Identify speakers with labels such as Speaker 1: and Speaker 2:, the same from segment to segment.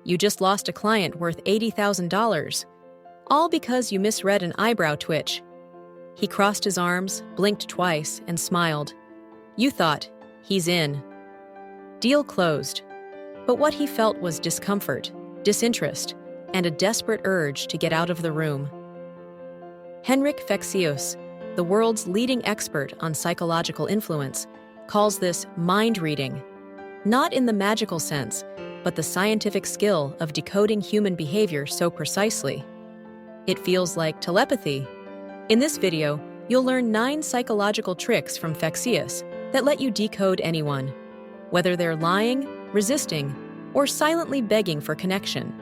Speaker 1: You just lost a client worth $80,000, all because you misread an eyebrow twitch. He crossed his arms, blinked twice, and smiled. You thought, he's in. Deal closed. But what he felt was discomfort, disinterest, and a desperate urge to get out of the room. Henrik Fexeus, the world's leading expert on psychological influence, calls this mind reading, not in the magical sense, but the scientific skill of decoding human behavior so precisely. It feels like telepathy. In this video, you'll learn 9 psychological tricks from Fexeus that let you decode anyone, whether they're lying, resisting, or silently begging for connection.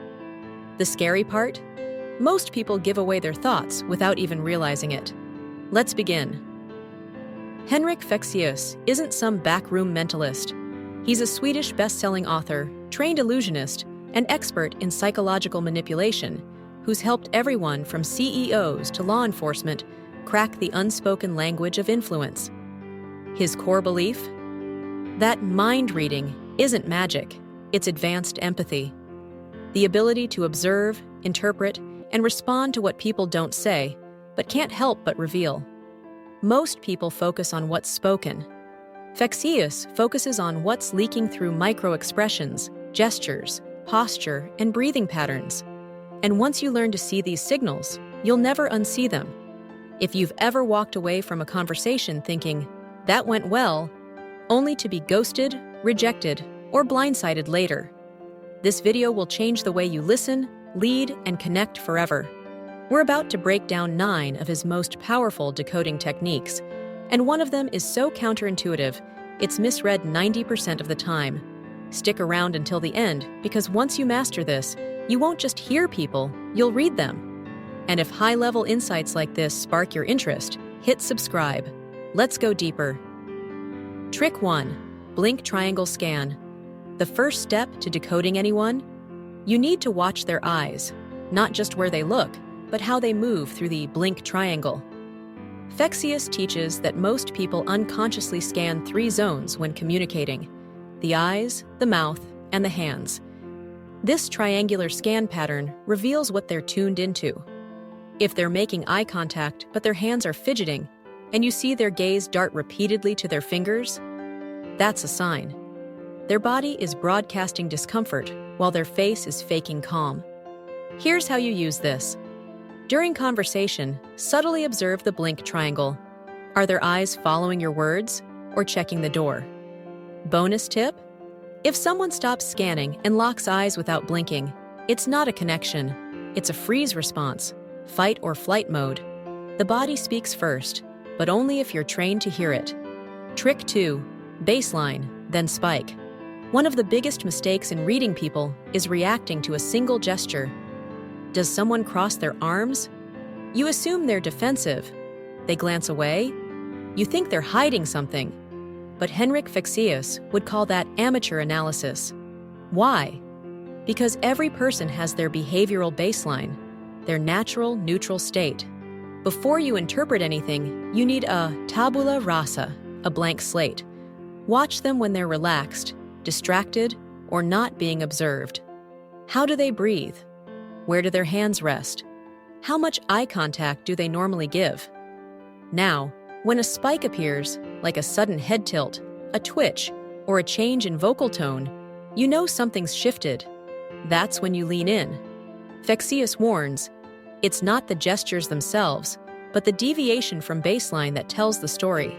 Speaker 1: The scary part? Most people give away their thoughts without even realizing it. Let's begin. Henrik Fexeus isn't some backroom mentalist. He's a Swedish best-selling author, trained illusionist, and expert in psychological manipulation, who's helped everyone from CEOs to law enforcement crack the unspoken language of influence. His core belief? That mind reading isn't magic, it's advanced empathy. The ability to observe, interpret, and respond to what people don't say, but can't help but reveal. Most people focus on what's spoken. Fexeus focuses on what's leaking through micro-expressions, gestures, posture, and breathing patterns. And once you learn to see these signals, you'll never unsee them. If you've ever walked away from a conversation thinking, that went well, only to be ghosted, rejected, or blindsided later, this video will change the way you listen, lead, and connect forever. We're about to break down 9 of his most powerful decoding techniques, and one of them is so counterintuitive, it's misread 90% of the time. Stick around until the end, because once you master this, you won't just hear people, you'll read them. And if high-level insights like this spark your interest, hit subscribe. Let's go deeper. Trick 1. Blink triangle scan. The first step to decoding anyone? You need to watch their eyes, not just where they look, but how they move through the blink triangle. Fexeus teaches that most people unconsciously scan 3 zones when communicating: the eyes, the mouth, and the hands. This triangular scan pattern reveals what they're tuned into. If they're making eye contact but their hands are fidgeting, and you see their gaze dart repeatedly to their fingers, that's a sign. Their body is broadcasting discomfort while their face is faking calm. Here's how you use this. During conversation, subtly observe the blink triangle. Are their eyes following your words or checking the door? Bonus tip? If someone stops scanning and locks eyes without blinking, it's not a connection. It's a freeze response, fight or flight mode. The body speaks first, but only if you're trained to hear it. Trick 2. Baseline, then spike. One of the biggest mistakes in reading people is reacting to a single gesture. Does someone cross their arms? You assume they're defensive. They glance away? You think they're hiding something. But Henrik Fexeus would call that amateur analysis. Why? Because every person has their behavioral baseline, their natural neutral state. Before you interpret anything, you need a tabula rasa, a blank slate. Watch them when they're relaxed, distracted, or not being observed. How do they breathe? Where do their hands rest? How much eye contact do they normally give? Now, when a spike appears, like a sudden head tilt, a twitch, or a change in vocal tone, you know something's shifted. That's when you lean in. Fexeus warns, it's not the gestures themselves, but the deviation from baseline that tells the story.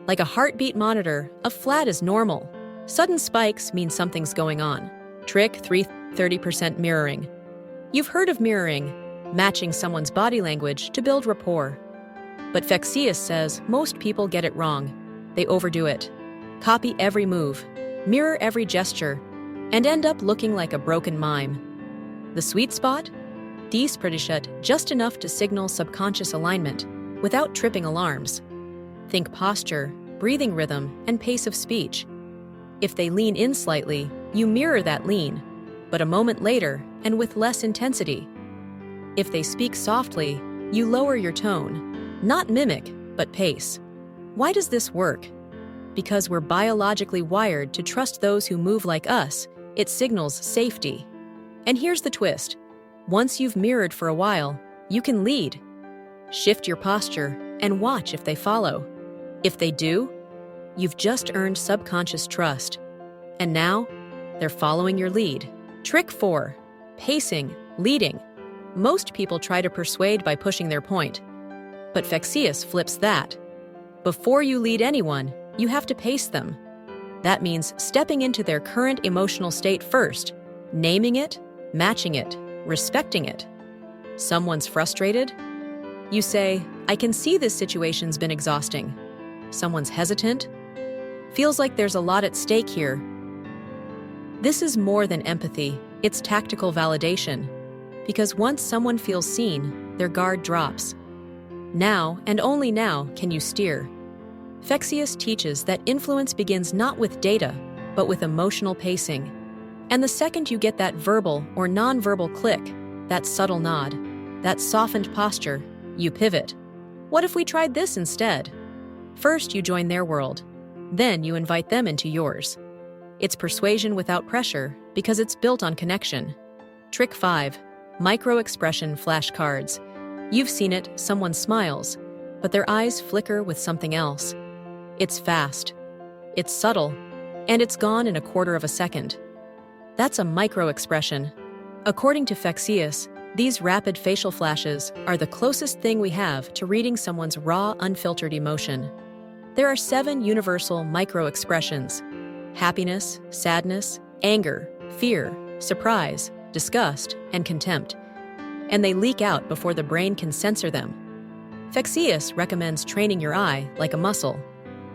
Speaker 1: Like a heartbeat monitor, a flat is normal. Sudden spikes mean something's going on. Trick 3. 30% mirroring. You've heard of mirroring, matching someone's body language to build rapport. But Fexeus says most people get it wrong. They overdo it. Copy every move, mirror every gesture, and end up looking like a broken mime. The sweet spot? 30%, just enough to signal subconscious alignment, without tripping alarms. Think posture, breathing rhythm, and pace of speech. If they lean in slightly, you mirror that lean, but a moment later and with less intensity. If they speak softly, you lower your tone, not mimic, but pace. Why does this work? Because we're biologically wired to trust those who move like us. It signals safety. And here's the twist. Once you've mirrored for a while, you can lead. Shift your posture and watch if they follow. If they do, you've just earned subconscious trust. And now, they're following your lead. Trick 4. Pacing, leading. Most people try to persuade by pushing their point. But Fexeus flips that. Before you lead anyone, you have to pace them. That means stepping into their current emotional state first, naming it, matching it, respecting it. Someone's frustrated? You say, I can see this situation's been exhausting. Someone's hesitant? Feels like there's a lot at stake here. This is more than empathy, it's tactical validation. Because once someone feels seen, their guard drops. Now, and only now, can you steer. Fexeus teaches that influence begins not with data, but with emotional pacing. And the second you get that verbal or nonverbal click, that subtle nod, that softened posture, you pivot. What if we tried this instead? First, you join their world. Then you invite them into yours. It's persuasion without pressure because it's built on connection. Trick 5. Micro-expression flashcards. You've seen it, someone smiles, but their eyes flicker with something else. It's fast, it's subtle, and it's gone in a quarter of a second. That's a micro-expression. According to Fexeus, these rapid facial flashes are the closest thing we have to reading someone's raw, unfiltered emotion. There are 7 universal micro-expressions: happiness, sadness, anger, fear, surprise, disgust, and contempt. And they leak out before the brain can censor them. Fexeus recommends training your eye like a muscle.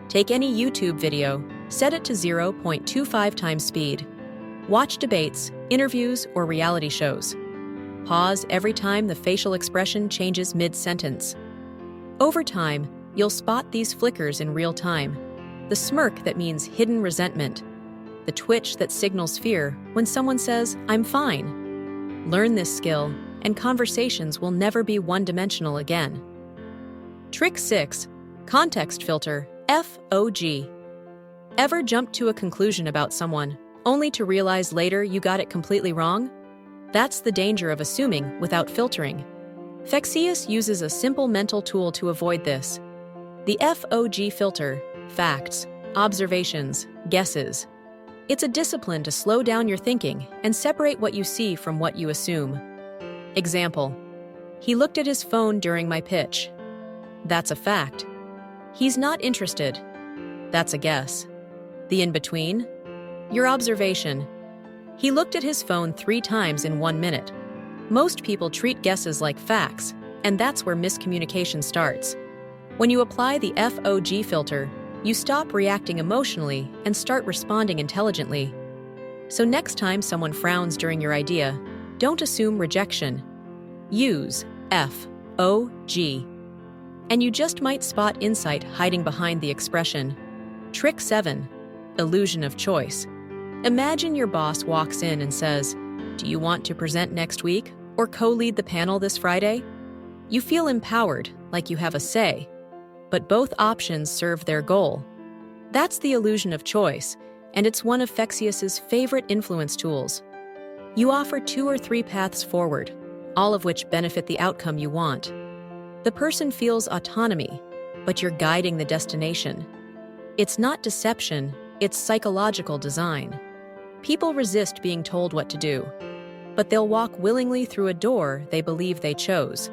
Speaker 1: Take any YouTube video, set it to 0.25 times speed. Watch debates, interviews, or reality shows. Pause every time the facial expression changes mid-sentence. Over time, you'll spot these flickers in real time. The smirk that means hidden resentment. The twitch that signals fear when someone says, I'm fine. Learn this skill, and conversations will never be one-dimensional again. Trick 6. Context filter, F.O.G. Ever jumped to a conclusion about someone, only to realize later you got it completely wrong? That's the danger of assuming without filtering. Fexeus uses a simple mental tool to avoid this. The F.O.G filter, facts, observations, guesses. It's a discipline to slow down your thinking and separate what you see from what you assume. Example: he looked at his phone during my pitch. That's a fact. He's not interested. That's a guess. The in-between? Your observation. He looked at his phone 3 times in 1 minute. Most people treat guesses like facts, and that's where miscommunication starts. When you apply the F.O.G filter, you stop reacting emotionally and start responding intelligently. So next time someone frowns during your idea, don't assume rejection. Use F.O.G. And you just might spot insight hiding behind the expression. Trick 7. Illusion of choice. Imagine your boss walks in and says, "Do you want to present next week or co-lead the panel this Friday?" You feel empowered, like you have a say. But both options serve their goal. That's the illusion of choice, and it's one of Fexeus's favorite influence tools. You offer 2 or 3 paths forward, all of which benefit the outcome you want. The person feels autonomy, but you're guiding the destination. It's not deception, it's psychological design. People resist being told what to do, but they'll walk willingly through a door they believe they chose.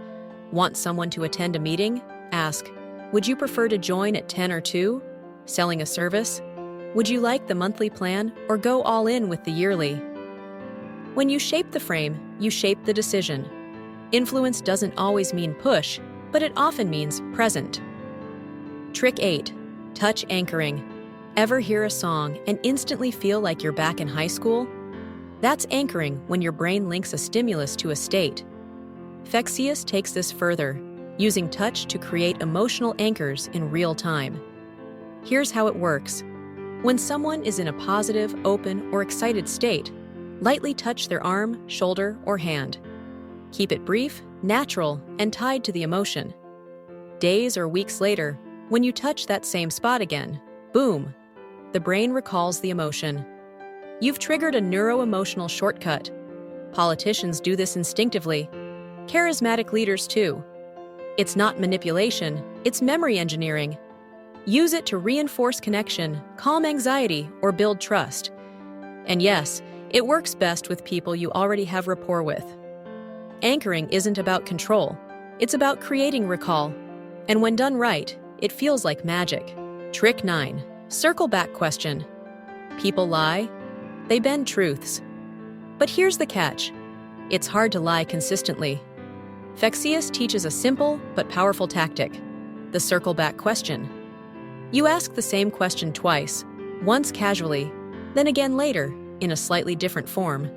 Speaker 1: Want someone to attend a meeting? Ask, would you prefer to join at 10 or 2? Selling a service? Would you like the monthly plan or go all in with the yearly? When you shape the frame, you shape the decision. Influence doesn't always mean push, but it often means present. Trick 8. Touch anchoring. Ever hear a song and instantly feel like you're back in high school? That's anchoring when your brain links a stimulus to a state. Fexeus takes this further, using touch to create emotional anchors in real time. Here's how it works. When someone is in a positive, open, or excited state, lightly touch their arm, shoulder, or hand. Keep it brief, natural, and tied to the emotion. Days or weeks later, when you touch that same spot again, boom, the brain recalls the emotion. You've triggered a neuro-emotional shortcut. Politicians do this instinctively. Charismatic leaders too. It's not manipulation, it's memory engineering. Use it to reinforce connection, calm anxiety, or build trust. And yes, it works best with people you already have rapport with. Anchoring isn't about control, it's about creating recall. And when done right, it feels like magic. Trick 9. Circle back question. People lie, they bend truths. But here's the catch. It's hard to lie consistently. Fexeus teaches a simple but powerful tactic, the circle back question. You ask the same question twice, once casually, then again later, in a slightly different form.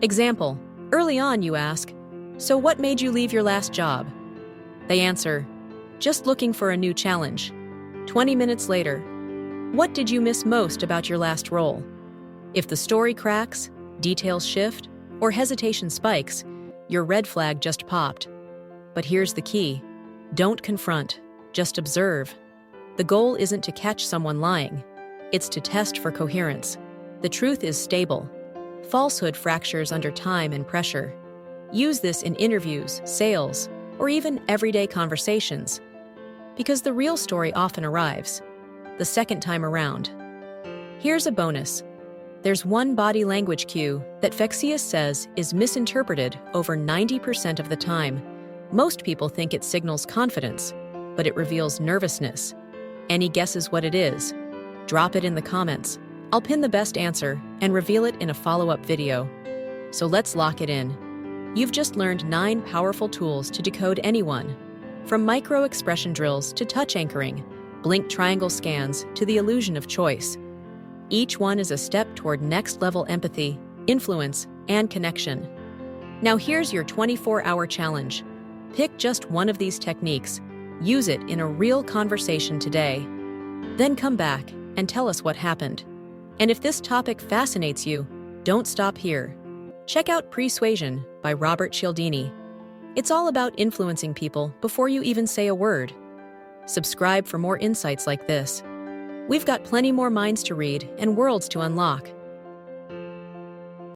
Speaker 1: Example, early on you ask, "So what made you leave your last job?" They answer, "Just looking for a new challenge." 20 minutes later, "What did you miss most about your last role?" If the story cracks, details shift, or hesitation spikes, your red flag just popped. But here's the key. Don't confront, just observe. The goal isn't to catch someone lying. It's to test for coherence. The truth is stable. Falsehood fractures under time and pressure. Use this in interviews, sales, or even everyday conversations. Because the real story often arrives, the second time around. Here's a bonus. There's one body language cue that Fexeus says is misinterpreted over 90% of the time. Most people think it signals confidence, but it reveals nervousness. Any guesses what it is? Drop it in the comments. I'll pin the best answer and reveal it in a follow-up video. So let's lock it in. You've just learned 9 powerful tools to decode anyone. From micro-expression drills to touch anchoring, blink triangle scans to the illusion of choice. Each one is a step toward next-level empathy, influence, and connection. Now here's your 24-hour challenge. Pick just one of these techniques. Use it in a real conversation today. Then come back and tell us what happened. And if this topic fascinates you, don't stop here. Check out Persuasion by Robert Cialdini. It's all about influencing people before you even say a word. Subscribe for more insights like this. We've got plenty more minds to read and worlds to unlock.